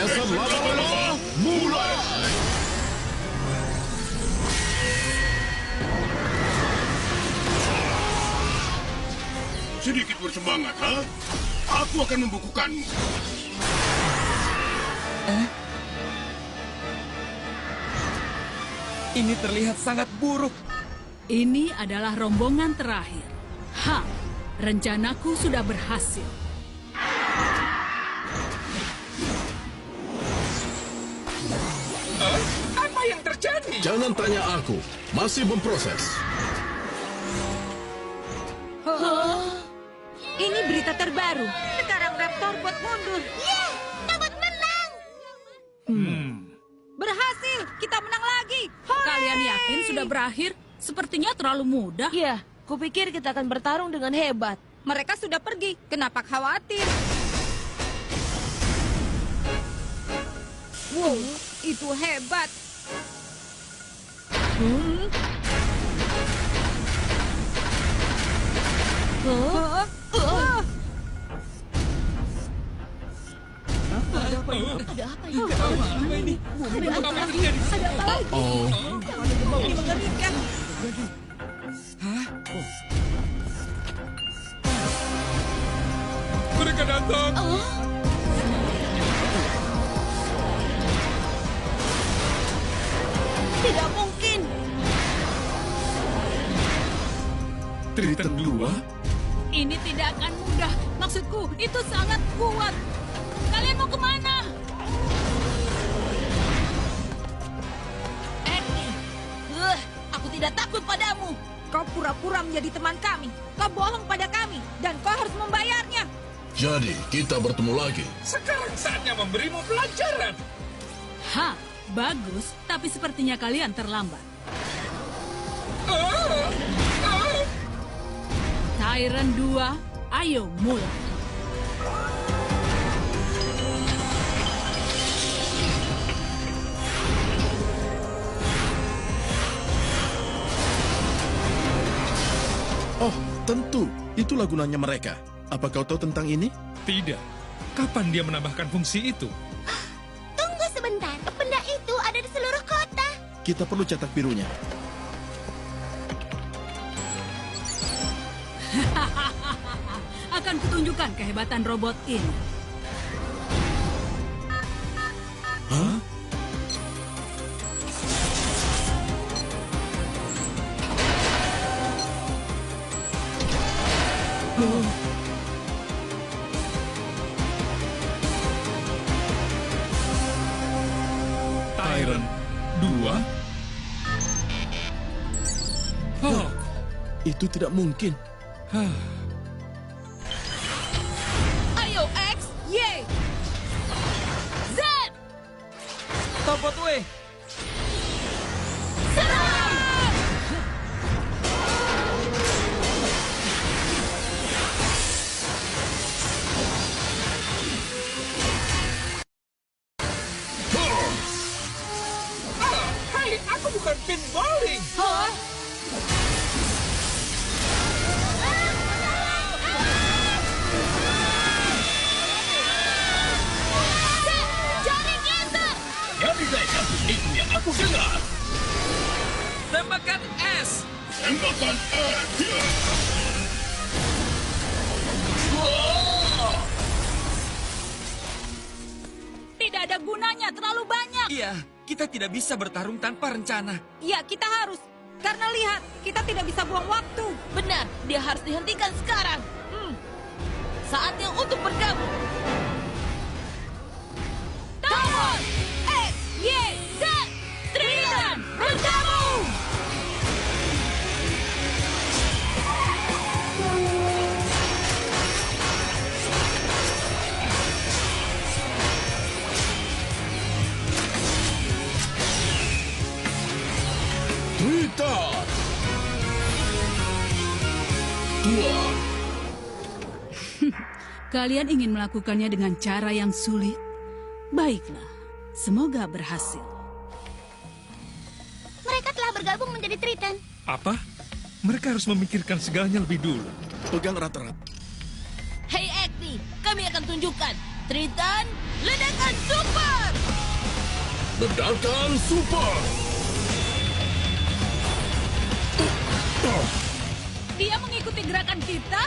Rekayasa laba-laba mulai. Sedikit bersemangat, ha? Aku akan membukukanmu. Ini terlihat sangat buruk. Ini adalah rombongan terakhir. Rencanaku sudah berhasil. Apa yang terjadi? Jangan tanya aku. Masih memproses. Ini berita terbaru. Sekarang Raptor buat mundur. Dapat menang. Berhasil, kita menang lagi. Hooray! Kalian yakin sudah berakhir? Sepertinya terlalu mudah. Iya, kupikir kita akan bertarung dengan hebat. Mereka sudah pergi, kenapa khawatir? Wow, itu hebat. Ada apa ini? Oh, Ini mengerikan. Mereka datang. Tidak mungkin. Triton 2? Ini tidak akan mudah. Maksudku, itu sangat kuat. Kalian mau kemana? Agni, aku tidak takut padamu. Kau pura-pura menjadi teman kami. Kau bohong pada kami, dan kau harus membayarnya. jadi kita bertemu lagi. Sekarang saatnya memberimu pelajaran. Bagus. Tapi sepertinya kalian terlambat. Tyrant 2, ayo mulai. Oh, tentu. Itulah gunanya mereka. Apa kau tahu tentang ini? Tidak. Kapan dia menambahkan fungsi itu? Tunggu sebentar. Benda itu ada di seluruh kota. Kita perlu cetak birunya. Akan kutunjukkan kehebatan robot ini. Hah? Tyrant 2? Oh, Itu tidak mungkin. Ayo X, Y, Z. Topot W. Hai, aku bukan pin bowling. Jaring laser. Jadi mereka itu yang aku dengar. Tembakan S. Tembakan S. Tidak ada gunanya, terlalu banyak. Iya, kita tidak bisa bertarung tanpa rencana. Ya, kita harus. Karena lihat, kita tidak bisa buang waktu. Benar, dia harus dihentikan sekarang. Saatnya untuk bergabung. Tower! X, Y, Z! Triton, bergabung! Triton 2. Kalian ingin melakukannya dengan cara yang sulit? Baiklah, semoga berhasil. Mereka telah bergabung menjadi Triton. Apa? Mereka harus memikirkan segalanya lebih dulu. Pegang erat-erat. Hei Agni, kami akan tunjukkan. Triton, ledakan super! Ledakan super. Dia mengikuti gerakan kita?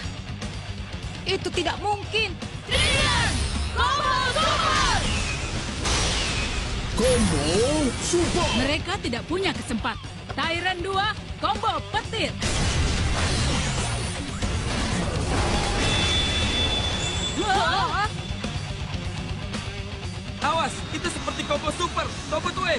Itu tidak mungkin. Triton, combo super! Combo super. Mereka tidak punya kesempatan. Tyrant 2, combo petir. Wah! Awas, itu seperti combo super. Combo Tue.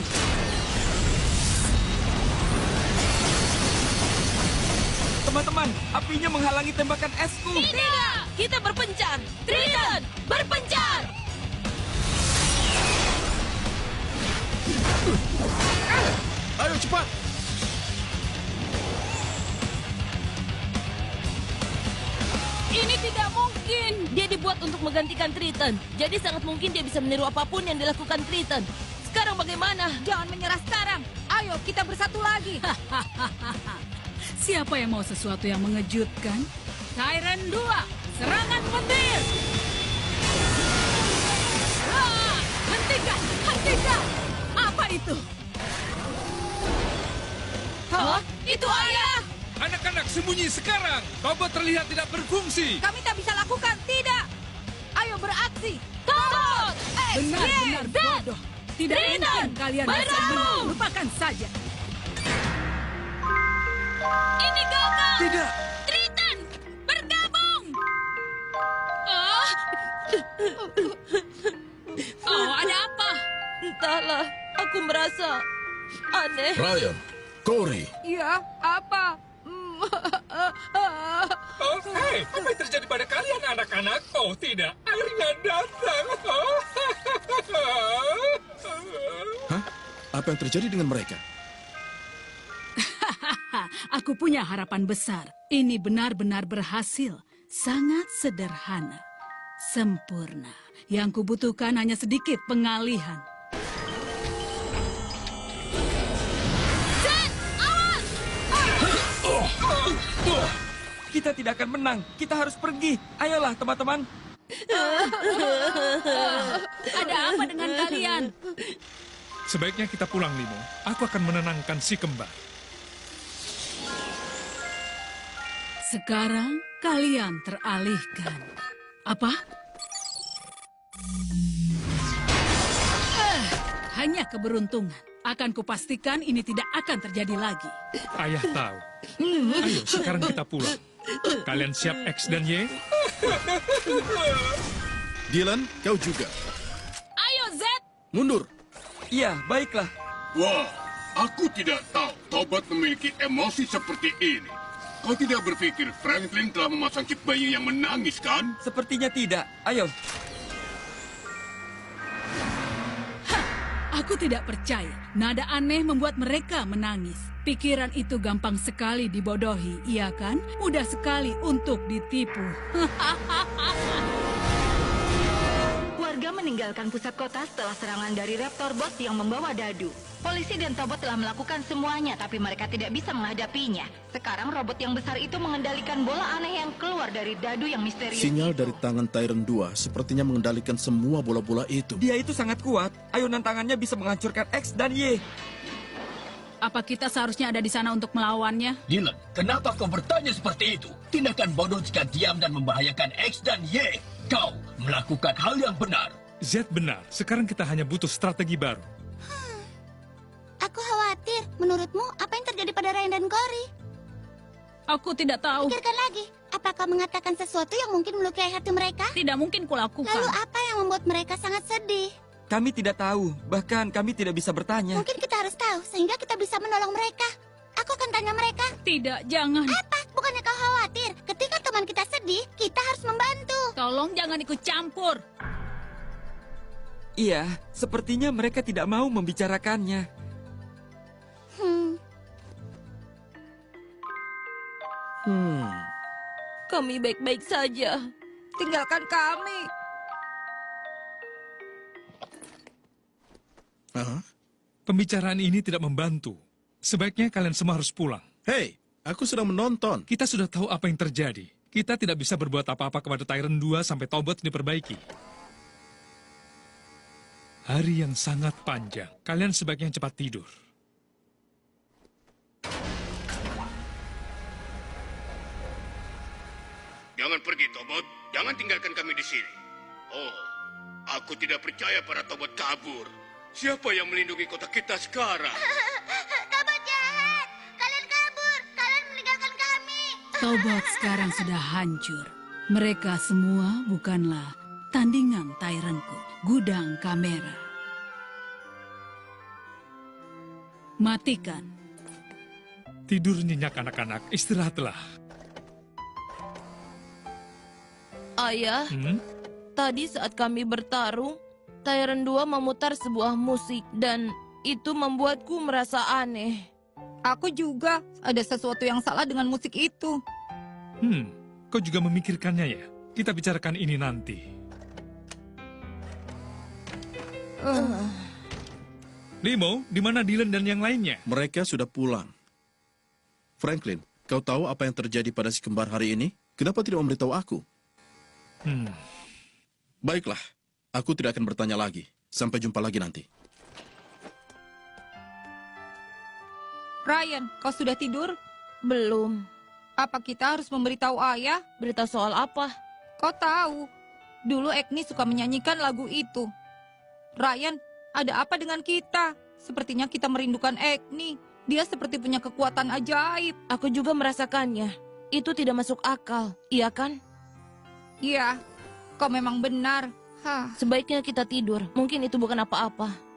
Teman-teman, apinya menghalangi tembakan esku. Tidak! Kita berpencar. Triton, berpencar! Ayo cepat! Ini tidak mungkin. Dia dibuat untuk menggantikan Triton. Jadi sangat mungkin dia bisa meniru apapun yang dilakukan Triton. Sekarang bagaimana? Jangan menyerah sekarang. Ayo, kita bersatu lagi. Siapa yang mau sesuatu yang mengejutkan? Tyrant 2, serangan petir. Hentikan, hentikan. Apa itu? Hah? Itu ayah. Anak-anak sembunyi sekarang. Combo terlihat tidak berfungsi. Kami tak bisa lakukan. Tidak. Ayo beraksi. Combo! Benar-benar bodoh. Tidak mungkin kalian bisa menang. Lupakan saja. Ini gagal! Tidak. Triton, bergabung! Oh, ada apa? Entahlah, aku merasa aneh. Ryan, Corey, Ya, apa? Oh, hei, apa yang terjadi pada kalian anak-anak? Oh, tidak. Akhirnya datang. Hah? Apa yang terjadi dengan mereka? Aku punya harapan besar. Ini benar-benar berhasil. Sangat sederhana. Sempurna. Yang kubutuhkan hanya sedikit pengalihan. Kita tidak akan menang. Kita harus pergi. Ayolah, teman-teman. Ada apa dengan kalian? Sebaiknya kita pulang, Limo. Aku akan menenangkan si kembar. Sekarang kalian teralihkan. Apa? Hanya keberuntungan. Akan kupastikan ini tidak akan terjadi lagi. Ayah tahu. Ayo, sekarang kita pulang. Kalian siap X dan Y? Dylan, kau juga. Ayo, Z! Mundur. Iya, baiklah. Wah, aku tidak tahu Tobot memiliki emosi seperti ini. Kau tidak berpikir Franklin telah memasang chip bayi yang menangis, kan? Sepertinya tidak. Ayo. Aku tidak percaya. Nada aneh membuat mereka menangis. Pikiran itu gampang sekali dibodohi, iya kan? Mudah sekali untuk ditipu. Warga meninggalkan pusat kota setelah serangan dari Raptor Bot yang membawa dadu. Polisi dan Tobot telah melakukan semuanya, tapi mereka tidak bisa menghadapinya. Sekarang robot yang besar itu mengendalikan bola aneh yang keluar dari dadu yang misterius. Sinyal dari tangan Tyrant 2 sepertinya mengendalikan semua bola-bola itu. Dia itu sangat kuat. Ayunan tangannya bisa menghancurkan X dan Y. Apa kita seharusnya ada di sana untuk melawannya? Dylan, kenapa kau bertanya seperti itu? Tindakan bodoh jika diam dan membahayakan X dan Y. Kau melakukan hal yang benar. Z benar. Sekarang kita hanya butuh strategi baru. Aku khawatir. Menurutmu, apa yang terjadi pada Ryan dan Corey? Aku tidak tahu. Pikirkan lagi. Apa kau mengatakan sesuatu yang mungkin melukai hati mereka? Tidak mungkin kulakukan. Lalu apa yang membuat mereka sangat sedih? Kami tidak tahu. Bahkan kami tidak bisa bertanya. Mungkin kita harus tahu, sehingga kita bisa menolong mereka. Aku akan tanya mereka. Tidak, jangan. Apa? Bukannya kau khawatir? Ketika teman kita sedih, kita harus membantu. Tolong jangan ikut campur. Iya, sepertinya mereka tidak mau membicarakannya. Kami baik-baik saja. Tinggalkan kami. Aha. Pembicaraan ini tidak membantu. Sebaiknya kalian semua harus pulang. Hei, aku sedang menonton. Kita sudah tahu apa yang terjadi. Kita tidak bisa berbuat apa-apa kepada Tyrant 2 sampai Tobot diperbaiki. Hari yang sangat panjang. Kalian sebaiknya cepat tidur. Jangan pergi, Tobot. Jangan tinggalkan kami di sini. Oh, aku tidak percaya para Tobot kabur. Siapa yang melindungi kota kita sekarang? Tobot jahat! Kalian kabur! Kalian meninggalkan kami! Tobot sekarang sudah hancur. Mereka semua bukanlah tandingan Tyranku, gudang kamera. Matikan. Tidur nyenyak anak-anak, istirahatlah. Ayah, tadi saat kami bertarung, Tyrant 2 memutar sebuah musik dan itu membuatku merasa aneh. Aku juga. Ada sesuatu yang salah dengan musik itu. Kau juga memikirkannya ya? Kita bicarakan ini nanti. Limo, di mana Dylan dan yang lainnya? Mereka sudah pulang. Franklin, kau tahu apa yang terjadi pada si kembar hari ini? Kenapa tidak memberitahu aku? Baiklah, aku tidak akan bertanya lagi. Sampai jumpa lagi nanti. Ryan, kau sudah tidur? Belum. Apa kita harus memberitahu ayah? Berita soal apa? Kau tahu, dulu Agni suka menyanyikan lagu itu. Ryan, ada apa dengan kita? Sepertinya kita merindukan Agni. Dia seperti punya kekuatan ajaib. Aku juga merasakannya. Itu tidak masuk akal, iya kan? Iya, kau memang benar. Sebaiknya kita tidur. Mungkin itu bukan apa-apa.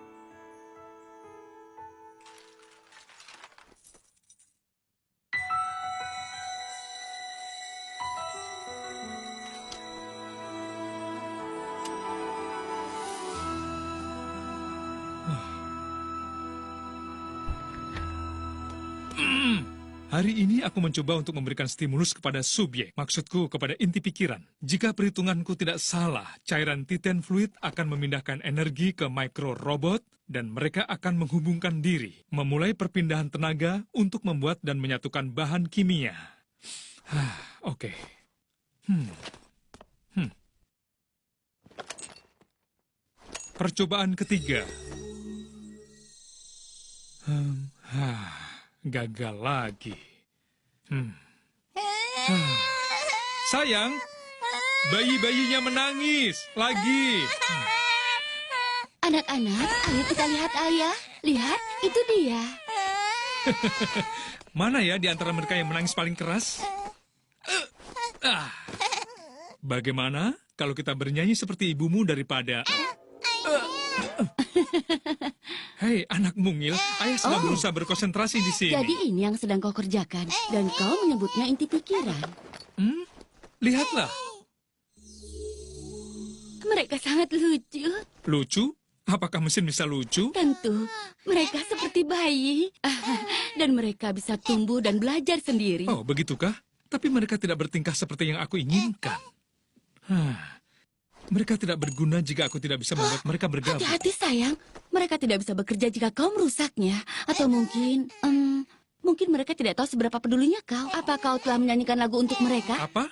Hari ini aku mencoba untuk memberikan stimulus kepada subjek, maksudku kepada inti pikiran. Jika perhitunganku tidak salah, cairan Titan Fluid akan memindahkan energi ke micro robot dan mereka akan menghubungkan diri, memulai perpindahan tenaga untuk membuat dan menyatukan bahan kimia. Oke. Percobaan ketiga. Gagal lagi. Sayang, bayi-bayinya menangis lagi. Anak-anak, ayo kita lihat ayah. Lihat, itu dia. Mana ya di antara mereka yang menangis paling keras? Bagaimana kalau kita bernyanyi seperti ibumu daripada... Hei, anak mungil, ayah sedang berusaha berkonsentrasi di sini. Jadi ini yang sedang kau kerjakan, dan kau menyebutnya inti pikiran. Lihatlah. Mereka sangat lucu. Lucu? Apakah mesin bisa lucu? Tentu, mereka seperti bayi. Dan mereka bisa tumbuh dan belajar sendiri. Oh, begitukah? Tapi mereka tidak bertingkah seperti yang aku inginkan. Mereka tidak berguna jika aku tidak bisa membuat mereka bergabung. Hati-hati sayang, mereka tidak bisa bekerja jika kau merusaknya. Atau mungkin mereka tidak tahu seberapa pedulinya kau. Apa kau telah menyanyikan lagu untuk mereka? Apa?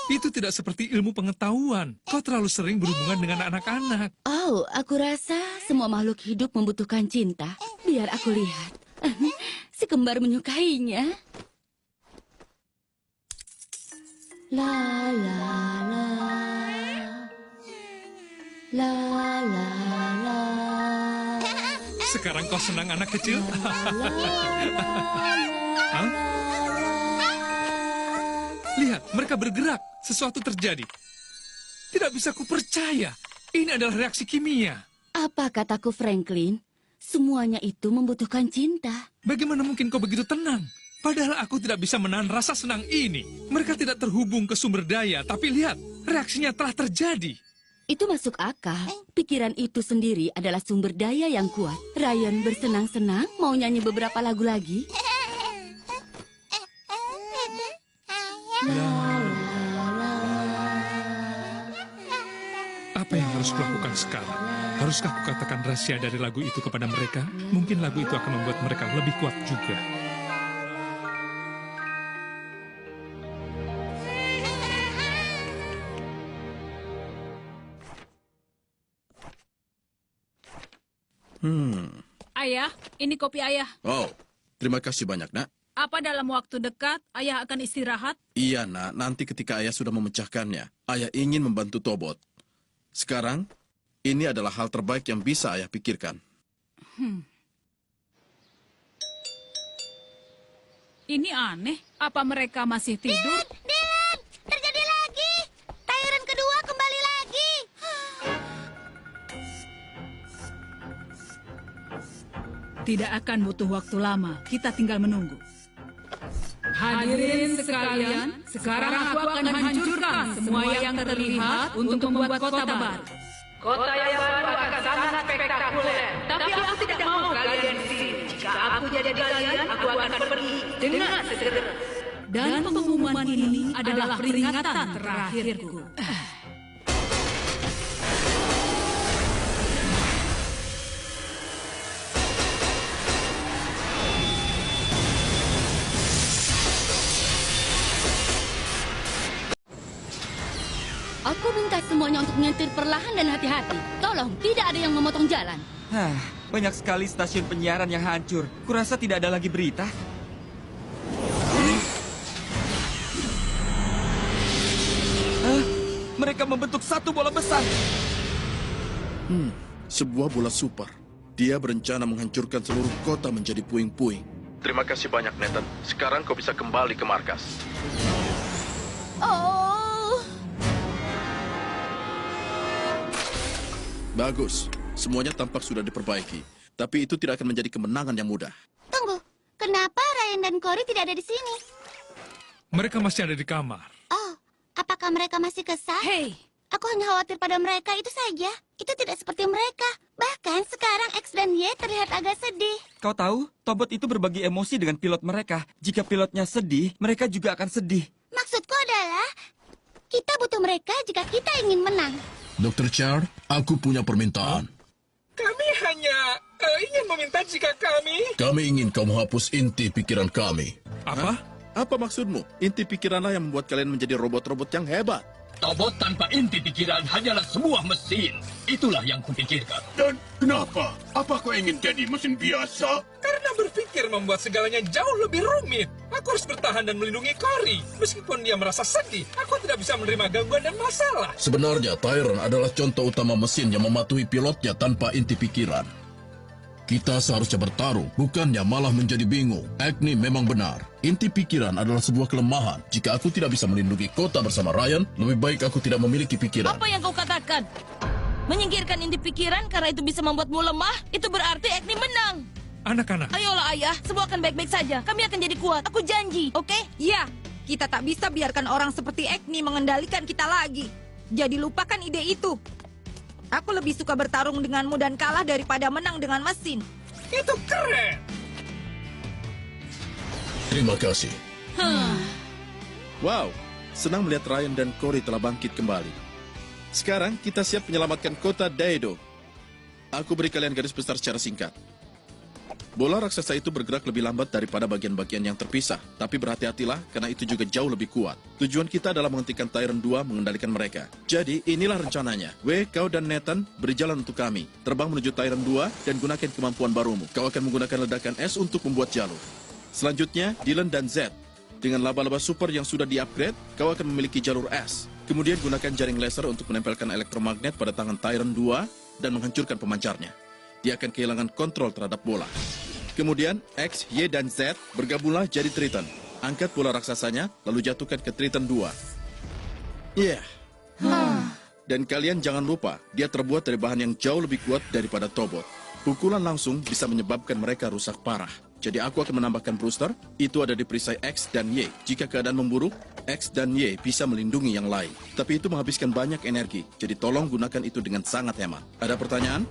Itu tidak seperti ilmu pengetahuan. Kau terlalu sering berhubungan dengan anak-anak. Oh, aku rasa semua makhluk hidup membutuhkan cinta. Biar aku lihat. Si kembar menyukainya. La la la. La la la. Sekarang kau senang anak kecil? Lihat, mereka bergerak. Sesuatu terjadi. Tidak bisa kupercaya. Ini adalah reaksi kimia. Apa kataku, Franklin? Semuanya itu membutuhkan cinta. Bagaimana mungkin kau begitu tenang? Padahal aku tidak bisa menahan rasa senang ini. Mereka tidak terhubung ke sumber daya, tapi lihat, reaksinya telah terjadi. Itu masuk akal. Pikiran itu sendiri adalah sumber daya yang kuat. Ryan bersenang-senang mau nyanyi beberapa lagu lagi. Apa yang harus kulakukan sekarang? Haruskah kukatakan rahasia dari lagu itu kepada mereka? Mungkin lagu itu akan membuat mereka lebih kuat juga. Ayah, ini kopi ayah. Oh, terima kasih banyak, Nak. Apa dalam waktu dekat ayah akan istirahat? Iya, Nak. Nanti ketika ayah sudah memecahkannya, ayah ingin membantu Tobot. Sekarang, ini adalah hal terbaik yang bisa ayah pikirkan. Ini aneh. Apa mereka masih tidur? Dylan, terjadi lagi. Tyran kedua kembali lagi. Tidak akan butuh waktu lama. Kita tinggal menunggu. Hadirin sekalian, sekarang aku akan hancurkan semua yang terlihat untuk membuat kota baru. Kota yang baru akan sangat spektakuler. Tapi aku tidak mau kalian di sini. Jika aku jadi kalian, aku akan pergi dengan segera. Dan pengumuman ini adalah peringatan terakhirku. Aku minta semuanya untuk menyetir perlahan dan hati-hati. Tolong, tidak ada yang memotong jalan. Banyak sekali stasiun penyiaran yang hancur. Kurasa tidak ada lagi berita. Mereka membentuk satu bola besar. Sebuah bola super. Dia berencana menghancurkan seluruh kota menjadi puing-puing. Terima kasih banyak, Nathan. Sekarang kau bisa kembali ke markas. Oh. Bagus. Semuanya tampak sudah diperbaiki. Tapi itu tidak akan menjadi kemenangan yang mudah. Tunggu, kenapa Ryan dan Cory tidak ada di sini? Mereka masih ada di kamar. Oh, apakah mereka masih kesal? Hei, Aku hanya khawatir pada mereka, itu saja. Itu tidak seperti mereka. Bahkan sekarang X dan Y terlihat agak sedih. Kau tahu, Tobot itu berbagi emosi dengan pilot mereka. Jika pilotnya sedih, mereka juga akan sedih. Maksudku adalah, kita butuh mereka jika kita ingin menang. Dr. Char, aku punya permintaan. Kami hanya ingin meminta jika kami... Kami ingin kau menghapus inti pikiran kami. Apa? Apa maksudmu? Inti pikiranlah yang membuat kalian menjadi robot-robot yang hebat. Tobot tanpa inti pikiran hanyalah sebuah mesin. Itulah yang kupikirkan. Dan kenapa? Apa kau ingin jadi mesin biasa? Karena berpikir membuat segalanya jauh lebih rumit. Aku harus bertahan dan melindungi Cory. Meskipun dia merasa sedih, aku tidak bisa menerima gangguan dan masalah. Sebenarnya, Tyran adalah contoh utama mesin yang mematuhi pilotnya tanpa inti pikiran. Kita seharusnya bertarung, bukannya malah menjadi bingung. Agni memang benar. Inti pikiran adalah sebuah kelemahan. Jika aku tidak bisa melindungi kota bersama Ryan, lebih baik aku tidak memiliki pikiran. Apa yang kau katakan? Menyingkirkan inti pikiran karena itu bisa membuatmu lemah? Itu berarti Agni menang. Anak-anak. Ayolah ayah, semua akan baik-baik saja. Kami akan jadi kuat, aku janji, oke? Ya, kita tak bisa biarkan orang seperti Agni mengendalikan kita lagi. Jadi lupakan ide itu. Aku lebih suka bertarung denganmu dan kalah daripada menang dengan mesin. Itu keren. Terima kasih. Wow, senang melihat Ryan dan Cory telah bangkit kembali. Sekarang kita siap menyelamatkan kota Daedo. Aku beri kalian garis besar secara singkat. Bola raksasa itu bergerak lebih lambat daripada bagian-bagian yang terpisah. Tapi berhati-hatilah, karena itu juga jauh lebih kuat. Tujuan kita adalah menghentikan Tyran 2 mengendalikan mereka. Jadi, inilah rencananya. Kau dan Nathan beri jalan untuk kami. Terbang menuju Tyran 2 dan gunakan kemampuan barumu. Kau akan menggunakan ledakan es untuk membuat jalur. Selanjutnya, Dylan dan Z. Dengan laba-laba super yang sudah di-upgrade, kau akan memiliki jalur es. Kemudian gunakan jaring laser untuk menempelkan elektromagnet pada tangan Tyran 2 dan menghancurkan pemancarnya. Dia akan kehilangan kontrol terhadap bola. Kemudian, X, Y, dan Z bergabunglah jadi Triton. Angkat bola raksasanya, lalu jatuhkan ke Triton 2. Dan kalian jangan lupa, dia terbuat dari bahan yang jauh lebih kuat daripada Tobot. Pukulan langsung bisa menyebabkan mereka rusak parah. Jadi aku akan menambahkan Brewster, itu ada di perisai X dan Y. Jika keadaan memburuk, X dan Y bisa melindungi yang lain. Tapi itu menghabiskan banyak energi, jadi tolong gunakan itu dengan sangat hemat. Ada pertanyaan?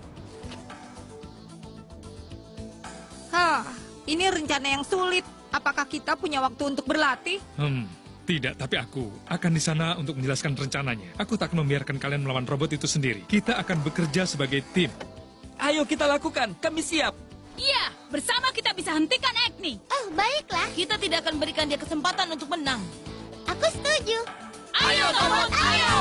Ini rencana yang sulit. Apakah kita punya waktu untuk berlatih? Tidak, tapi aku akan di sana untuk menjelaskan rencananya. Aku tak akan membiarkan kalian melawan robot itu sendiri. Kita akan bekerja sebagai tim. Ayo kita lakukan, kami siap. Iya, bersama kita bisa hentikan Agni. Oh, baiklah. Kita tidak akan berikan dia kesempatan untuk menang. Aku setuju. Ayo, Tobot, ayo!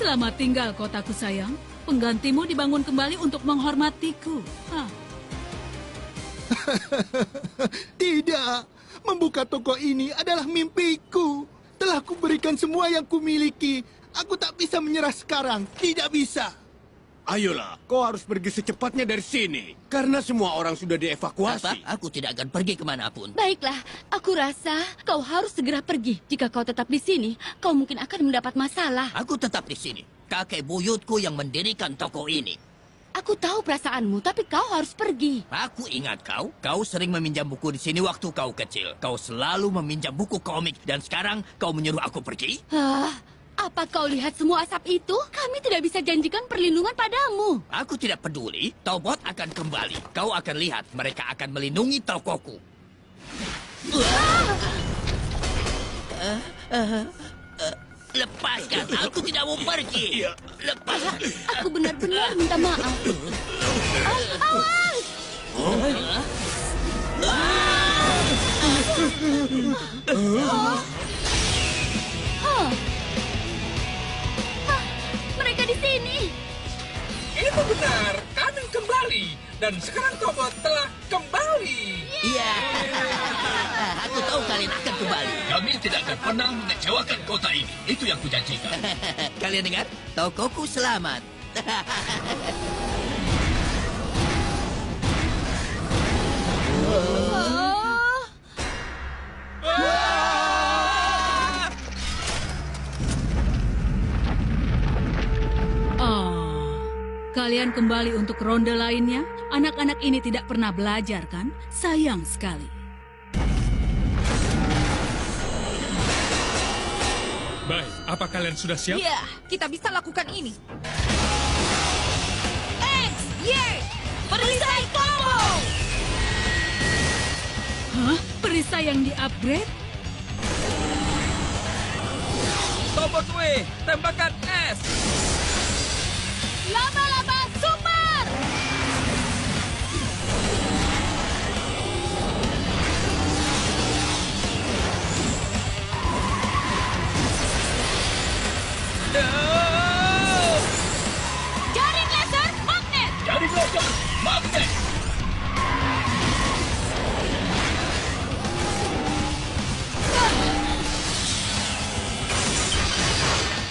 Selamat tinggal, kotaku sayang. Penggantimu dibangun kembali untuk menghormatiku. Tidak, membuka toko ini adalah mimpiku. Telah kuberikan semua yang kumiliki. Aku tak bisa menyerah sekarang, tidak bisa. Ayolah, kau harus pergi secepatnya dari sini. Karena semua orang sudah dievakuasi. Aku tidak akan pergi kemanapun. Baiklah, aku rasa kau harus segera pergi. Jika kau tetap di sini, kau mungkin akan mendapat masalah. Aku tetap di sini. Kakek buyutku yang mendirikan toko ini. Aku tahu perasaanmu, tapi kau harus pergi. Aku ingat kau. Kau sering meminjam buku di sini waktu kau kecil. Kau selalu meminjam buku komik. Dan sekarang kau menyuruh aku pergi? Apa kau lihat semua asap itu? Kami tidak bisa janjikan perlindungan padamu. Aku tidak peduli. Tobot akan kembali. Kau akan lihat. Mereka akan melindungi tokoku. Lepaskan. Aku tidak mau pergi. Lepaskan. Aku benar-benar minta maaf. Awas! Mereka di sini. Itu benar, kami kembali. Dan sekarang Tobot telah kembali. Iya. Aku tahu kalian akan kembali. Kami tidak akan pernah mengecewakan kota ini. Itu yang kujanjikan. Kalian dengar? Tokoku selamat. Kalian kembali untuk ronde lainnya? Anak-anak ini tidak pernah belajar, kan? Sayang sekali. Baik, apa kalian sudah siap? Iya, kita bisa lakukan ini. X, Y, perisai combo! Hah? Perisai yang di-upgrade? Tobot W, tembakan S. Laba-laba super! Jaring laser magnet! Jaring laser magnet!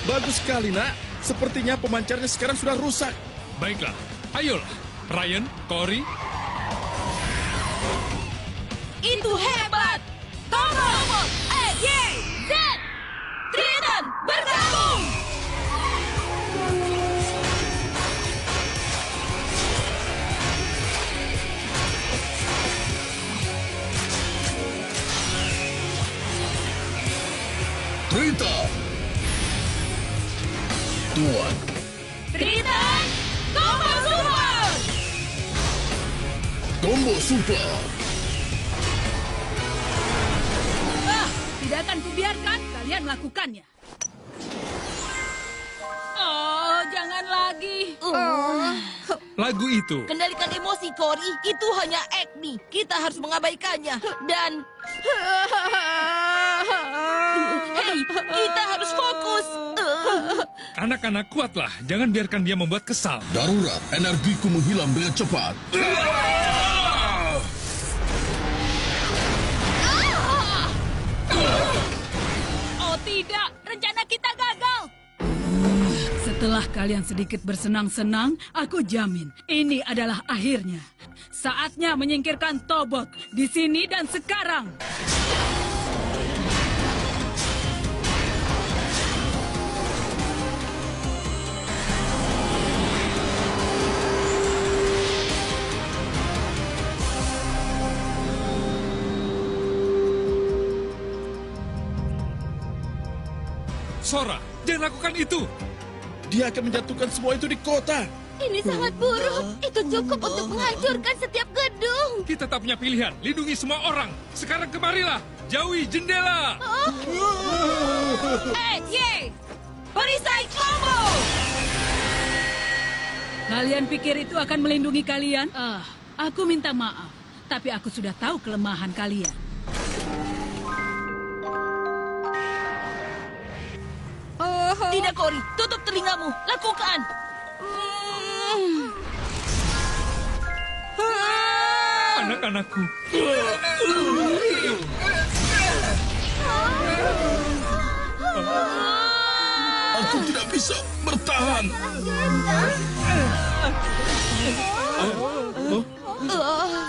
Bagus sekali, nak. Sepertinya pemancarnya sekarang sudah rusak. Baiklah, ayolah. Ryan, Cory. Itu hebat! Tobot! Y, Z! Triton, bergabung! Triton! Tuan. Triton, combo super! Combo super! Tidak akan kubiarkan kalian melakukannya. Oh, jangan lagi. Lagu itu. Kendalikan emosi, Cory. Itu hanya acne. Kita harus mengabaikannya. Dan... Hei, kita harus fokus. Anak-anak, kuatlah. Jangan biarkan dia membuat kesal. Darurat, energiku menghilang dengan cepat. Oh tidak, rencana kita gagal. Setelah kalian sedikit bersenang-senang, aku jamin ini adalah akhirnya. Saatnya menyingkirkan Tobot di sini dan sekarang. Sora, jangan lakukan itu. Dia akan menjatuhkan semua itu di kota. Ini sangat buruk. Itu cukup untuk menghancurkan setiap gedung. Kita tak punya pilihan. Lindungi semua orang. Sekarang kemarilah. Jauhi jendela. Y, perisai combo! Kalian pikir itu akan melindungi kalian? Aku minta maaf. Tapi aku sudah tahu kelemahan kalian. Tidak, Cory. Tutup telingamu. Lakukan. Anak-anakku. Aku tidak bisa bertahan.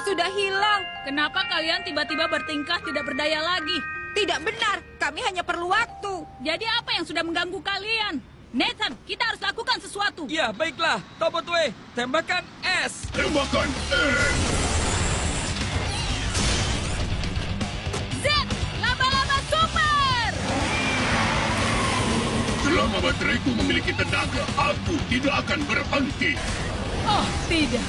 Sudah hilang. Kenapa kalian tiba-tiba bertingkah tidak berdaya lagi? Tidak benar. Kami hanya perlu waktu. Jadi apa yang sudah mengganggu kalian? Nathan, kita harus lakukan sesuatu. Ya, baiklah. Tobotwe, tembakan es. Tembakan es. Z, laba-laba super. Selama bateraiku memiliki tenaga, aku tidak akan berhenti. Oh, tidak.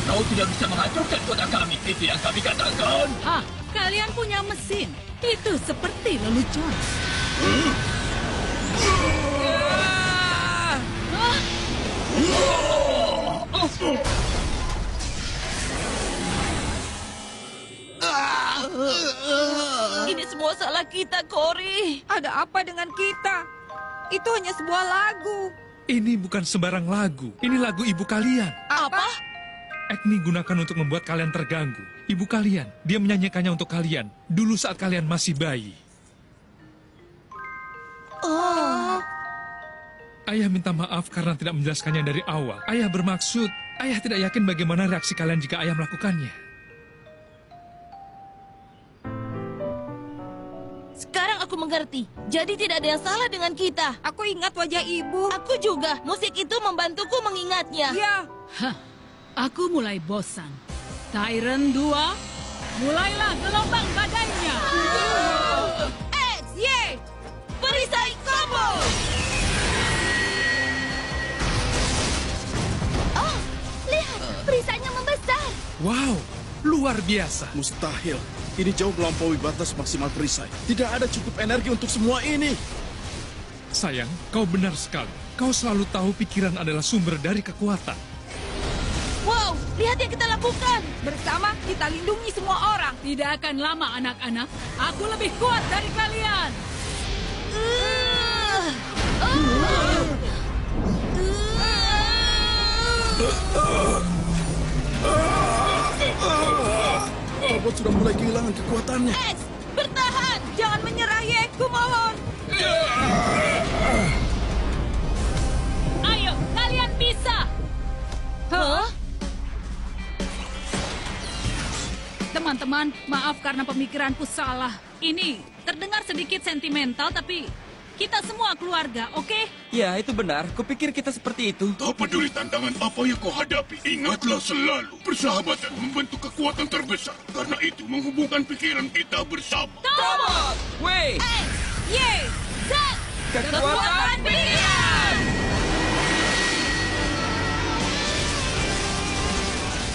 Kau tidak bisa menghancurkan kota kami. Itu yang kami katakan. Hah, kalian punya mesin. Itu seperti lelucon. Ini semua salah kita, Cory. Ada apa dengan kita? Itu hanya sebuah lagu. Ini bukan sembarang lagu. Ini lagu ibu kalian. Apa? Agni gunakan untuk membuat kalian terganggu. Ibu kalian, dia menyanyikannya untuk kalian. Dulu saat kalian masih bayi. Oh. Ayah minta maaf karena tidak menjelaskannya dari awal. Ayah bermaksud, ayah tidak yakin bagaimana reaksi kalian jika ayah melakukannya. Sekarang aku mengerti. Jadi tidak ada yang salah dengan kita. Aku ingat wajah ibu. Aku juga. Musik itu membantuku mengingatnya. Ya. Hah, aku mulai bosan. Tyrant 2, mulailah gelombang badainya. X, Y, perisai combo. Oh, lihat, perisainya membesar. Wow, luar biasa. Mustahil. Ini jauh melampaui batas maksimal perisai. Tidak ada cukup energi untuk semua ini. Sayang, kau benar sekali. Kau selalu tahu pikiran adalah sumber dari kekuatan. Wow, lihat yang kita lakukan. Bersama kita lindungi semua orang. Tidak akan lama, anak-anak. Aku lebih kuat dari kalian. Robot sudah mulai kehilangan kekuatannya. X, bertahan. Jangan menyerah, Ye. Kumohon. Ayo, kalian bisa. Hah? Teman-teman, maaf karena pemikiranku salah. Ini terdengar sedikit sentimental, tapi kita semua keluarga, oke? Ya, itu benar. Kupikir kita seperti itu. Tak peduli tantangan apa yang kau hadapi, ingatlah selalu persahabatan membentuk kekuatan terbesar. Karena itu menghubungkan pikiran kita bersama. Tobot! Weh! X, Y, Z, Kekuatan pikiran!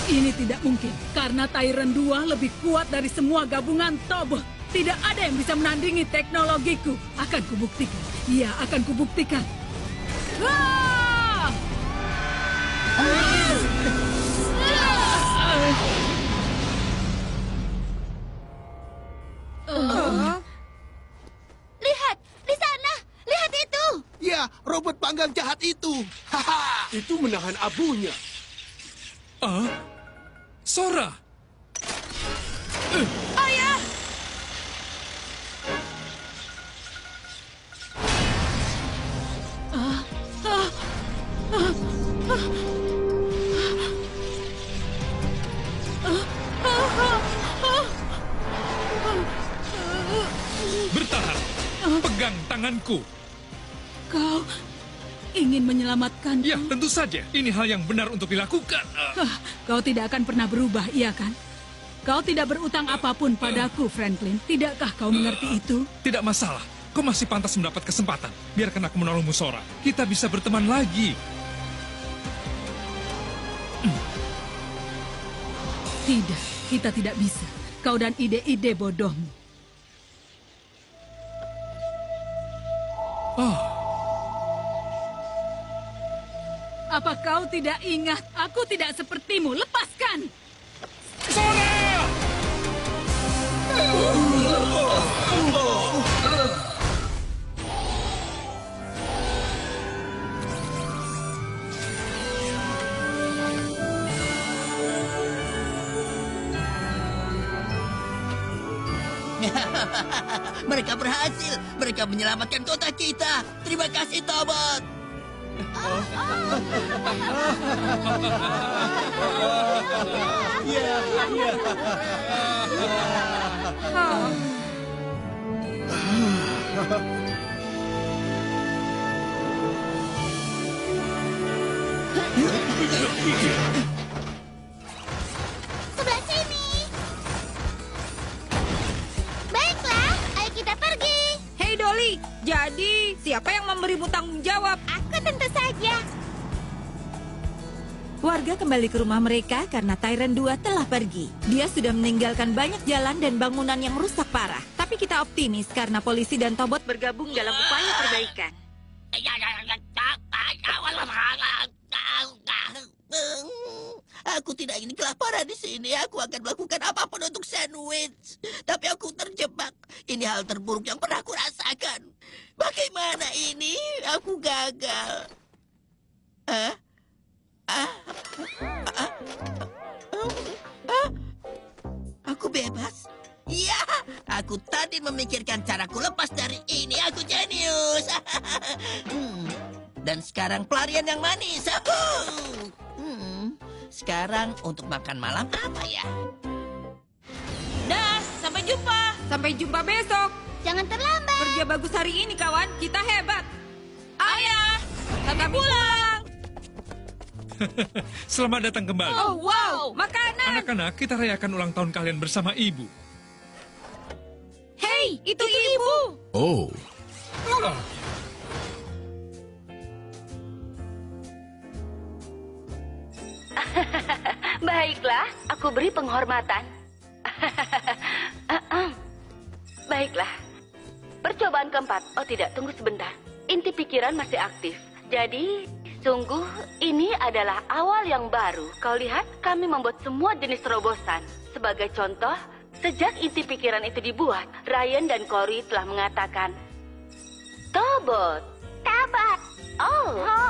Ini tidak mungkin, karena Tyrant 2 lebih kuat dari semua gabungan Tobot. Tidak ada yang bisa menandingi teknologiku. Akan kubuktikan. Iya, akan kubuktikan. Ah! Lihat, di sana. Lihat itu. Ya, robot panggang jahat itu. Haha. Itu menahan abunya. Sora! Ayah! Bertahan! Pegang tanganku! Kau ingin menyelamatkan? Ya, tentu saja. Ini hal yang benar untuk dilakukan. Kau tidak akan pernah berubah, iya kan? Kau tidak berutang apapun padaku, Franklin. Tidakkah kau mengerti itu? Tidak masalah. Kau masih pantas mendapat kesempatan. Biarkan aku menolongmu, Sora. Kita bisa berteman lagi. Tidak, kita tidak bisa. Kau dan ide-ide bodohmu. Apa kau tidak ingat? Aku tidak sepertimu. Lepaskan! Sora! Mereka berhasil. Mereka menyelamatkan kota kita. Terima kasih, Tobot. Sebelah sini. Baiklah, ayo kita pergi. Hei Dolly, jadi siapa yang memberimu tanggung jawab? Aku tentu saja. Warga kembali ke rumah mereka karena Tyrant 2 telah pergi. Dia sudah meninggalkan banyak jalan dan bangunan yang rusak parah. Tapi kita optimis karena polisi dan Tobot bergabung dalam upaya perbaikan. Aku tidak ingin kelaparan di sini. Aku akan melakukan apapun untuk sandwich. Tapi aku terjebak. Ini hal terburuk yang pernah aku rasakan. Bagaimana ini? Aku gagal. Aku bebas. Ya, aku tadi memikirkan caraku lepas dari ini. Aku jenius. Dan sekarang pelarian yang manis. Sekarang untuk makan malam apa ya? Dah, sampai jumpa. Sampai jumpa besok. Jangan terlambat. Kerja bagus hari ini, kawan. Kita hebat. Ayah, kami pulang. Selamat datang kembali. Oh, wow. Makanan. Anak-anak, kita rayakan ulang tahun kalian bersama ibu. Hei, itu ibu. Oh, Baiklah, aku beri penghormatan. Baiklah. Percobaan keempat. Oh tidak, tunggu sebentar. Inti pikiran masih aktif. Jadi, sungguh ini adalah awal yang baru. Kau lihat, kami membuat semua jenis terobosan. Sebagai contoh, sejak inti pikiran itu dibuat, Ryan dan Cory telah mengatakan, Tobot. Tobot. Oh.